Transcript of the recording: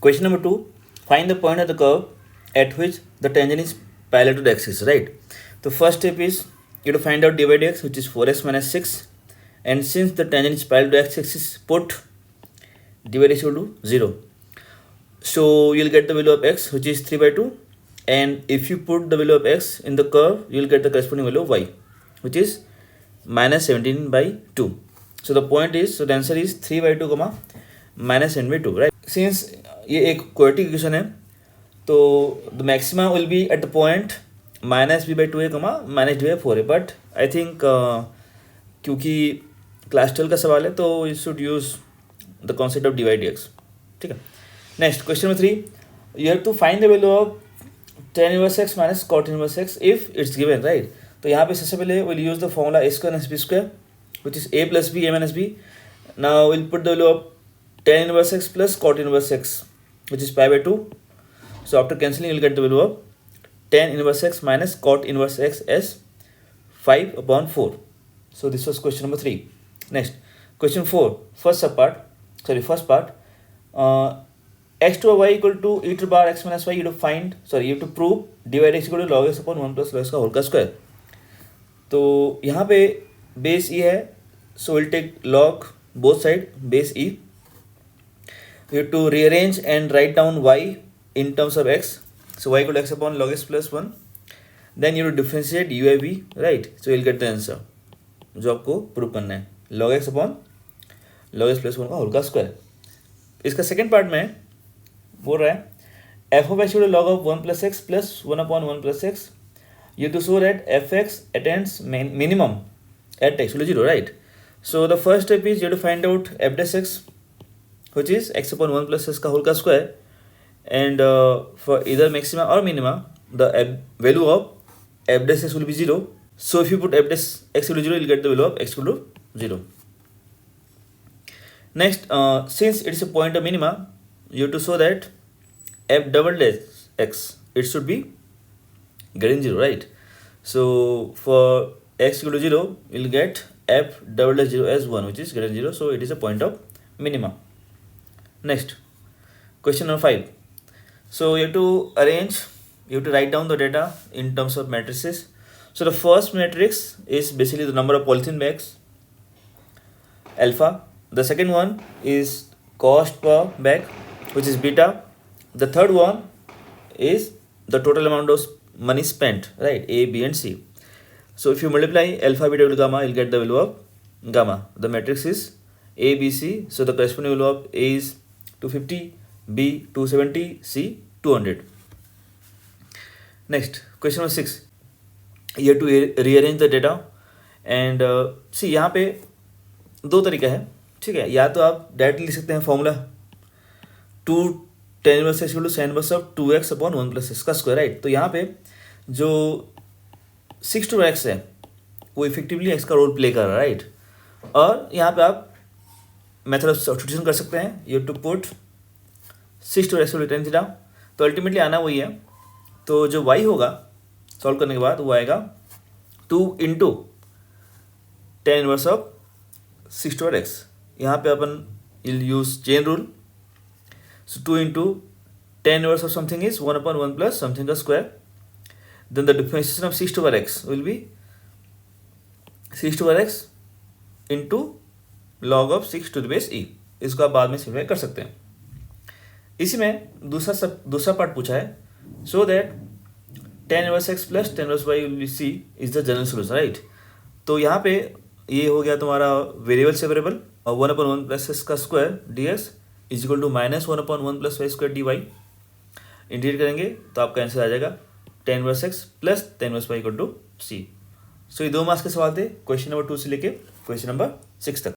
Question number 2, find the point of the curve at which the tangent is parallel to the axis, right? The first step is you have to find out dy dx, which is 4x minus 6, and since the tangent is parallel to x-axis, put dy dx equal to 0. So you'll get the value of x, which is 3 by 2, and if you put the value of x in the curve, you'll get the corresponding value of y, which is minus 17 by 2. So the point is, so the answer is 3 by 2 comma minus 7 by 2, right? Since ये एक quadratic equation है, तो the maxima will be at the point minus b by 2 है comma minus d by 4 है, but I think क्योंकि class 12 का सवाल है तो you should use the concept of divide x. ठीक है. Next question number 3, you have to find the value of tan inverse x minus cot inverse x if it's given, right. तो यहाँ पे सबसे पहले will use the formula a square minus b square which is a plus b a minus b. Now will put the value of tan inverse x plus cot inverse x, which is pi by 2. So after cancelling, you will get the value of tan inverse x minus cot inverse x as 5 upon 4. So this was question number 3. Next, question 4. First part. X to y equal to e to the power x minus y. You have to prove dy dx equal to log x upon 1 plus log x का whole का square. तो यहाँ पे base e है, so we'll take log both side base e. You have to rearrange and write down y in terms of x. So y equal to x upon log x plus 1. Then you have to differentiate u by v, right? So you'll get the answer जो आपको prove करना है, log x upon log x plus 1 का whole का square. इसका second part में बोल रहा है f of x equal to log of 1 plus x plus 1 upon 1 plus x. You have to show that fx attains minimum at x equal to 0, right? So the first step is you have to find out f dash x, which is x upon 1 plus x का whole का square, and for either maxima or minima the value of f dash x will be 0. So if you put f dash x equal to 0, you'll get the value of x equal to 0. Next, since it is a point of minima, you have to show that f double dash x, it should be greater than 0, right? So for x equal to 0, you'll get f double dash 0 as 1, which is greater than 0, so it is a point of minima. Next, question number 5. So you have to write down the data in terms of matrices. So the first matrix is basically the number of polythene bags, alpha. The second one is cost per bag, which is beta. The third one is the total amount of money spent, right? A, B and C. So if you multiply alpha, beta, gamma, you'll get the value of gamma. The matrix is A, B, C. So the corresponding value of A is 250, B 270, C 200. Next, question number 6. You have to rearrange the data and see यहाँ पे दो तरीका है, ठीक है. या तो आप डायरेक्टली लिख सकते हैं formula 2 tan inverse x equal to sin inverse of 2x upon 1 plus x का स्क्वायर, राइट. तो यहाँ पे जो 6 to x है वो इफेक्टिवली x का रोल प्ले कर रहा है, राइट. और यहाँ पे आप मेथड ऑफ सब्स्टिट्यूशन कर सकते हैं. You to put 6 to x equal to tan theta, तो अल्टीमेटली आना वही है. तो जो y होगा सॉल्व करने के बाद वो आएगा 2 into tan inverse of 6 to x. यहाँ पे अपन use chain rule. So 2 into tan inverse of something is 1 upon 1 plus something का square. Then the differentiation of 6 to x will be 6 to x into log of 6 to the base e. इसको आप बाद में simplify कर सकते हैं. इसी में दूसरा पार्ट पूछा है, so that tan inverse x plus tan inverse y will be c is the general solution, right? तो यहाँ पे ये हो गया तुम्हारा वेरिएबल सेपरेबल, और 1 upon 1 plus x का square dx is equal to minus 1 upon 1 plus y square dy. Integrate करेंगे तो आपका आंसर आ जाएगा tan inverse x plus tan inverse y equal to c. So ये 2 मार्क्स के सवाल थे क्वेश्चन नंबर 2 से लेके क्वेश्चन नंबर 6 तक.